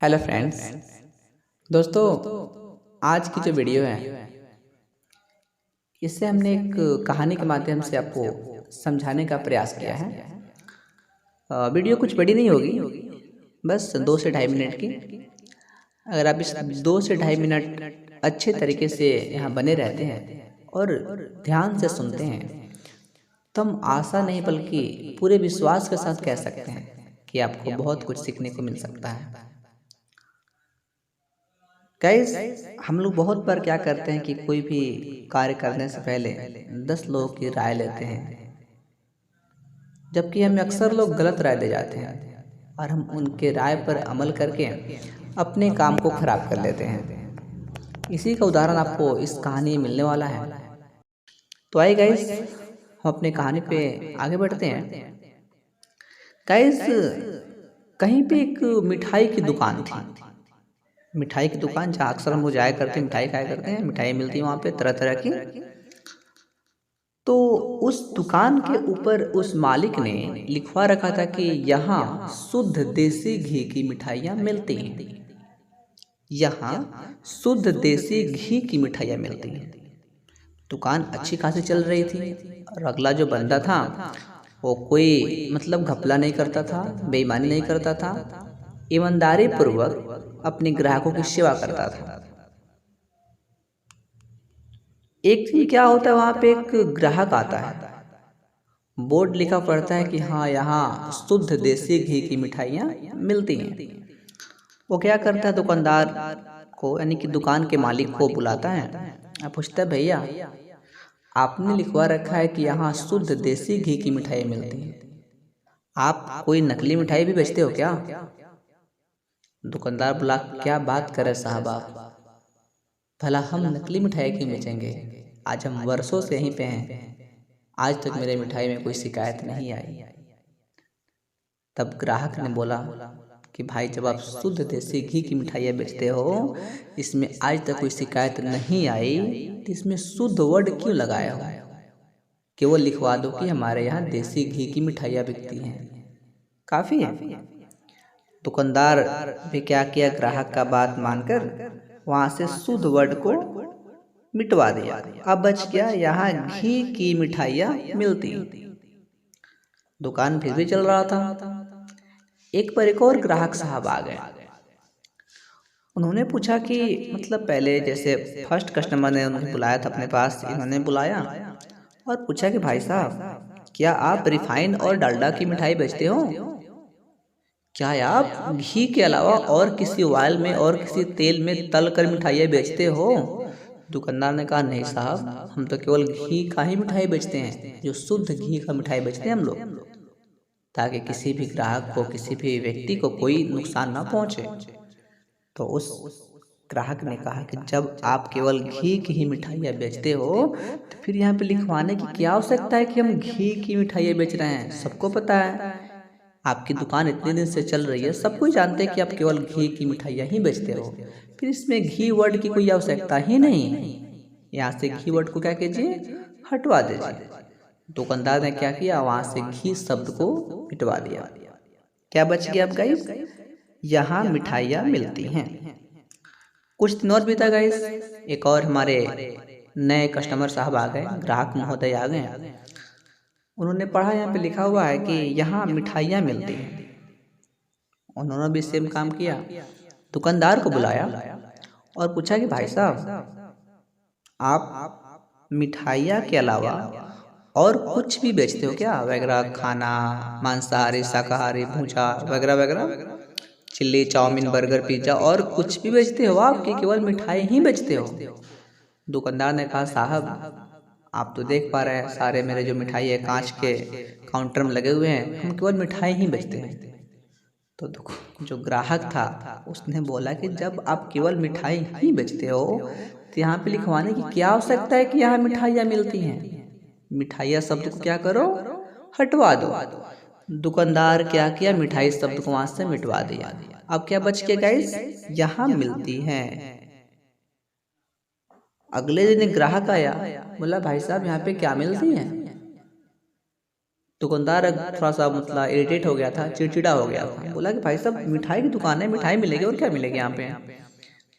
Hello friends. दोस्तों, आज की जो वीडियो है इससे हमने एक कहानी के माध्यम से आपको समझाने का प्रयास किया है। वीडियो कुछ बड़ी नहीं होगी, बस 2 से ढाई मिनट की। अगर आप इस 2 से ढाई मिनट अच्छे तरीके से यहाँ बने रहते हैं और ध्यान से सुनते हैं तो हम आशा नहीं बल्कि पूरे विश्वास के साथ कह सकते हैं कि आपको बहुत कुछ सीखने को मिल सकता है। गाइस, हम लोग बहुत बार क्या करते हैं कि कोई भी कार्य करने से पहले 10 लोगों की राय लेते हैं, जबकि हमें अक्सर लोग गलत राय दे जाते हैं और हम उनके राय पर अमल करके अपने काम को खराब कर लेते हैं। इसी का उदाहरण आपको इस कहानी में मिलने वाला है। तो आइए गाइस, हम अपनी कहानी पे आगे बढ़ते हैं। गाइस, कहीं पे एक मिठाई की दुकान थी। मिठाई की दुकान जहाँ अक्सर हम लोग जाया करते हैं, मिठाई खाया करते हैं, मिठाई मिलती है वहाँ पे तरह तरह की। तो उस दुकान के ऊपर उस मालिक ने लिखवा रखा था कि यहाँ शुद्ध देसी घी की मिठाइयाँ मिलती हैं। यहाँ शुद्ध देसी घी की मिठाइयाँ मिलती हैं। दुकान अच्छी खासी चल रही थी और अगला जो बंदा था वो कोई मतलब घपला नहीं करता था, बेईमानी नहीं करता था, ईमानदारी पूर्वक अपने ग्राहकों की सेवा करता था। एक दिन क्या होता है, वहां पे एक ग्राहक आता है। बोर्ड लिखा पड़ता है कि हाँ, यहाँ शुद्ध देसी घी की मिठाइयाँ मिलती हैं। वो क्या करता है, दुकानदार को यानी कि दुकान के मालिक को बुलाता है। आप पूछता है, भैया आपने लिखवा रखा है कि यहाँ शुद्ध देसी घी की मिठाई मिलती हैं, आप कोई नकली मिठाई भी बेचते हो क्या? दुकानदार बोला, क्या बात करे साहब आप, भला हम नकली मिठाई क्यों बेचेंगे? आज हम वर्षों से यहीं पे हैं, आज तक मेरे मिठाई में कोई शिकायत नहीं आई। तब ग्राहक ने बोला कि भाई, जब आप शुद्ध देसी घी की मिठाइयाँ बेचते हो, इसमें आज तक कोई शिकायत नहीं आई, तो इसमें शुद्ध वर्ड क्यों लगाया हो? केवल लिखवा दो कि हमारे यहाँ देसी घी की मिठाइयाँ बिकती हैं, काफ़ी है। दुकानदार भी क्या किया, ग्राहक का बात मानकर वहाँ से शुद्ध वर्ड को मिटवा दिया। अब बच गया यहाँ घी की मिठाइयाँ मिलती। दुकान फिर भी चल रहा था। एक पर एक और ग्राहक साहब आ गए। उन्होंने पूछा कि मतलब पहले जैसे फर्स्ट कस्टमर ने उन्हें बुलाया था अपने पास, इन्होंने बुलाया और पूछा कि भाई साहब, क्या आप रिफाइन और डालडा की मिठाई बेचते हो? क्या आप घी के अलावा और किसी ऑयल में और किसी तेल में तल कर मिठाइयाँ बेचते हो? दुकानदार ने कहा, नहीं साहब, हम तो केवल घी का ही मिठाई बेचते हैं, जो शुद्ध घी का मिठाई बेचते हैं हम लोग, ताकि किसी भी ग्राहक को, किसी भी व्यक्ति को कोई नुकसान ना पहुंचे। तो उस ग्राहक ने कहा कि जब आप केवल घी की ही मिठाइयाँ बेचते हो तो फिर यहाँ पे लिखवाने की क्या आवश्यकता है कि हम घी की मिठाइयाँ बेच रहे हैं? सबको पता है, आपकी दुकान इतने दिन से चल रही है, सब कोई जानते हैं कि आप केवल घी की मिठाइयाँ ही बेचते हो, फिर इसमें घी वर्ड की कोई आवश्यकता ही नहीं। यहाँ से घी वर्ड को क्या कीजिए, हटवा दीजिए। दुकानदार ने क्या किया, वहां से घी शब्द को मिटवा दिया। क्या बच गया अब गाइस, यहाँ मिठाइयाँ मिलती हैं। कुछ दिन और बीता गाइस, एक और हमारे नए कस्टमर साहब आ गए, ग्राहक महोदय आ गए। उन्होंने पढ़ा, यहाँ पे लिखा हुआ है कि यहाँ मिठाइयाँ मिलती हैं। उन्होंने भी सेम काम किया, दुकानदार को बुलाया और पूछा कि भाई साहब, आप मिठाइयाँ के अलावा और कुछ भी बेचते हो क्या? वगैरह खाना, मांसाहारी, शाकाहारी, भूजा वगैरह वगैरह, चिल्ली, चाउमीन, बर्गर, पिज्जा और कुछ भी बेचते हो आप कि केवल मिठाई ही बेचते हो? दुकानदार ने कहा, साहब आप तो देख पा रहे हैं, सारे मेरे जो मिठाई है कांच के काउंटर में लगे हुए हैं, हम केवल मिठाई ही बेचते हैं। तो जो ग्राहक था उसने बोला कि जब आप केवल मिठाई ही बेचते हो तो यहाँ पे लिखवाने की क्या आवश्यकता है कि यहाँ मिठाइयाँ मिलती हैं? मिठाइयाँ शब्द को क्या करो, हटवा दो। दुकानदार क्या किया, मिठाई शब्द को वहां से मिटवा दिया। अब क्या बच गया गाइस, यहाँ मिलती हैं। अगले दिन ग्राहक आया, बोला भाई साहब यहाँ पे क्या मिलती है? दुकानदार थोड़ा सा मतलब इरिटेट हो गया था, चिड़चिड़ा हो गया था। बोला कि भाई साहब मिठाई की दुकान है, मिठाई मिलेगी और क्या मिलेगी यहाँ पे।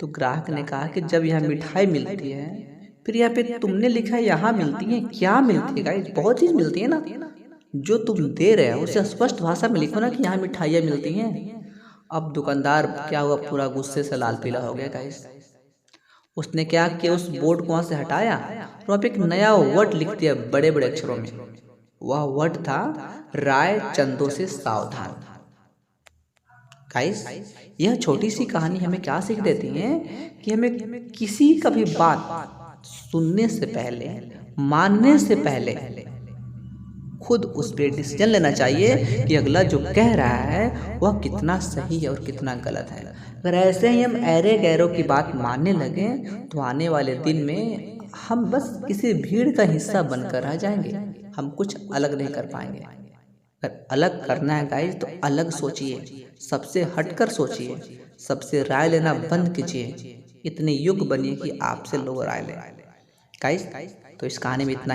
तो ग्राहक ने कहा कि जब यहाँ मिठाई मिलती है फिर यहाँ पे तुमने लिखा है यहाँ मिलती है, क्या मिलती है गाइस? बहुत चीज मिलती है ना, जो तुम दे रहे हो उसे स्पष्ट भाषा में लिखो ना कि यहाँ मिठाइयाँ मिलती हैं। अब दुकानदार क्या हुआ, पूरा गुस्से से लाल पीला हो गया गाइस। उसने क्या किया, उस बोर्ड को वहां से हटाया और वहाँ पे एक नया वर्ड लिख दिया बड़े बड़े अक्षरों में। वह वर्ड था राय चंदों से सावधान। गाइस, यह छोटी सी कहानी हमें क्या सीख देती है कि हमें किसी का भी बात सुनने से पहले, मानने से पहले खुद उस पर डिसीजन लेना चाहिए कि अगला जो कह रहा है वह कितना सही है और कितना गलत है। अगर ऐसे ही हम ऐरे गैरों की बात मानने लगे तो आने वाले दिन में हम बस किसी भीड़ का हिस्सा बनकर रह जाएंगे, हम कुछ अलग नहीं कर पाएंगे। अगर अलग करना है गाइस तो अलग सोचिए, सबसे हटकर सोचिए, सबसे राय लेना बंद कीजिए, इतने युग बनिए कि आपसे लोग राय लें। गाइस, तो इस कहानी में इतना